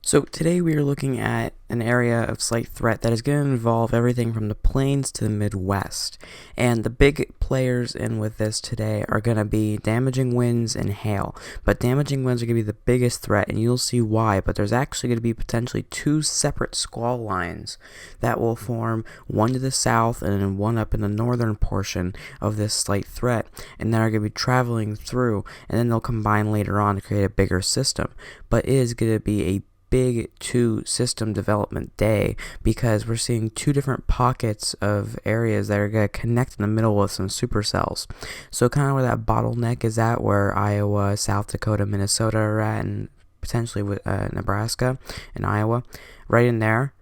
So today we are looking at an area of slight threat that is going to involve everything from the plains to the Midwest. And the big players in with this today are going to be damaging winds and hail. But damaging winds are going to be the biggest threat, and you'll see why. But there's actually going to be potentially two separate squall lines that will form, one to the south and then one up in the northern portion of this slight threat. And they're going to be traveling through, and then they'll combine later on to create a bigger system. But it is going to be a big two system development day because we're seeing two different pockets of areas that are going to connect in the middle with some supercells. So kind of where that bottleneck is at, where Iowa, South Dakota, Minnesota are at, and potentially with Nebraska and Iowa, right in there.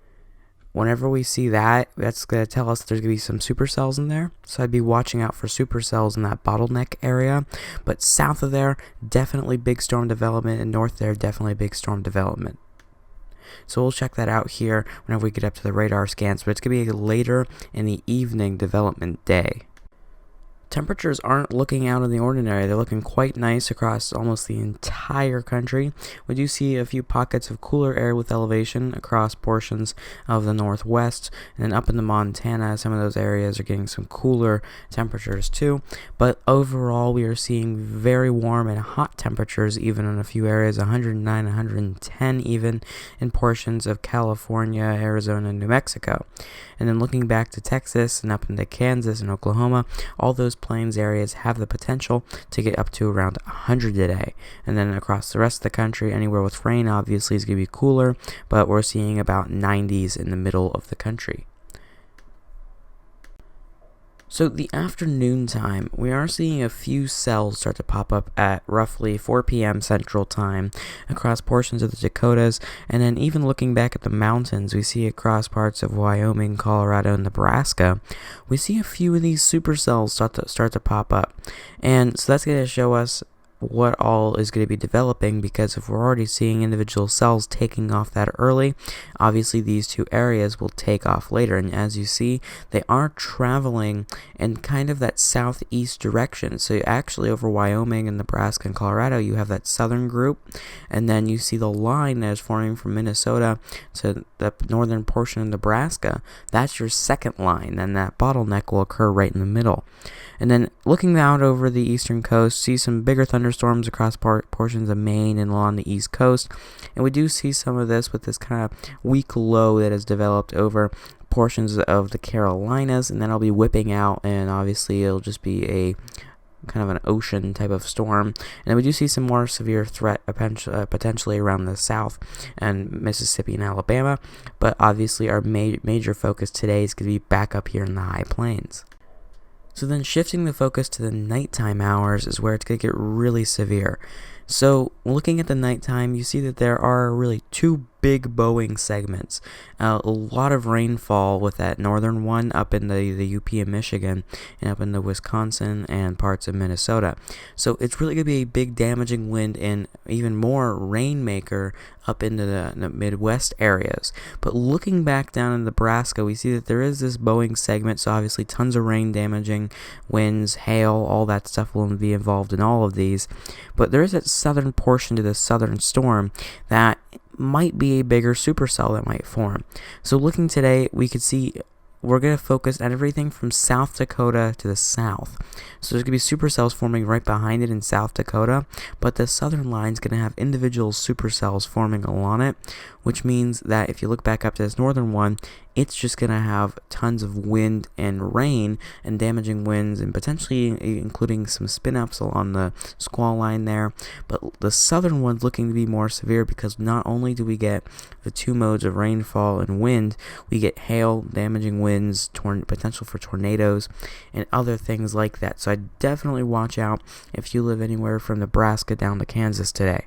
Whenever we see that, that's going to tell us there's going to be some supercells in there. So I'd be watching out for supercells in that bottleneck area. But south of there, definitely big storm development, and north there, definitely big storm development. So we'll check that out here whenever we get up to the radar scans, but it's going to be a later in the evening development day. Temperatures aren't looking out of the ordinary. They're looking quite nice across almost the entire country. We do see a few pockets of cooler air with elevation across portions of the northwest, and then up in the Montana, some of those areas are getting some cooler temperatures too. But overall, we are seeing very warm and hot temperatures, even in a few areas, 109, 110 even in portions of California, Arizona, and New Mexico. And then looking back to Texas and up into Kansas and Oklahoma, all those plains areas have the potential to get up to around 100 today. And then across the rest of the country, anywhere with rain obviously is going to be cooler, but we're seeing about 90s in the middle of the country. So the afternoon time, we are seeing a few cells start to pop up at roughly 4 p.m. Central Time across portions of the Dakotas, and then even looking back at the mountains, we see across parts of Wyoming, Colorado, and Nebraska, we see a few of these supercells start to pop up. And so that's going to show us what all is going to be developing, because if we're already seeing individual cells taking off that early, obviously these two areas will take off later. And as you see, they are traveling in kind of that southeast direction. So actually over Wyoming and Nebraska and Colorado, you have that southern group, and then you see the line that is forming from Minnesota to the northern portion of Nebraska. That's your second line, and that bottleneck will occur right in the middle. And then looking out over the eastern coast, see some bigger thunderstorms across portions of Maine and along the east coast. And we do see some of this with this kind of weak low that has developed over portions of the Carolinas, and then it'll be whipping out, and obviously it'll just be a kind of an ocean type of storm. And then we do see some more severe threat potentially around the south and Mississippi and Alabama, but obviously our major focus today is going to be back up here in the high plains. So then shifting the focus to the nighttime hours is where it's going to get really severe. So looking at the nighttime, you see that there are really two big bowing segments. A lot of rainfall with that northern one up in the UP of Michigan and up in the Wisconsin and parts of Minnesota. So it's really going to be a big damaging wind and even more rainmaker up into the Midwest areas. But looking back down in Nebraska, we see that there is this bowing segment, so obviously tons of rain damaging winds, hail, all that stuff will be involved in all of these. But there is that southern portion to the southern storm that might be a bigger supercell that might form. So looking today, we could see we're going to focus on everything from South Dakota to the south. So there's going to be supercells forming right behind it in South Dakota, but the southern line is going to have individual supercells forming along it, which means that if you look back up to this northern one, it's just going to have tons of wind and rain and damaging winds, and potentially including some spin-ups along the squall line there. But the southern one's looking to be more severe, because not only do we get the two modes of rainfall and wind, we get hail, damaging winds, potential for tornadoes, and other things like that. So I definitely watch out if you live anywhere from Nebraska down to Kansas today.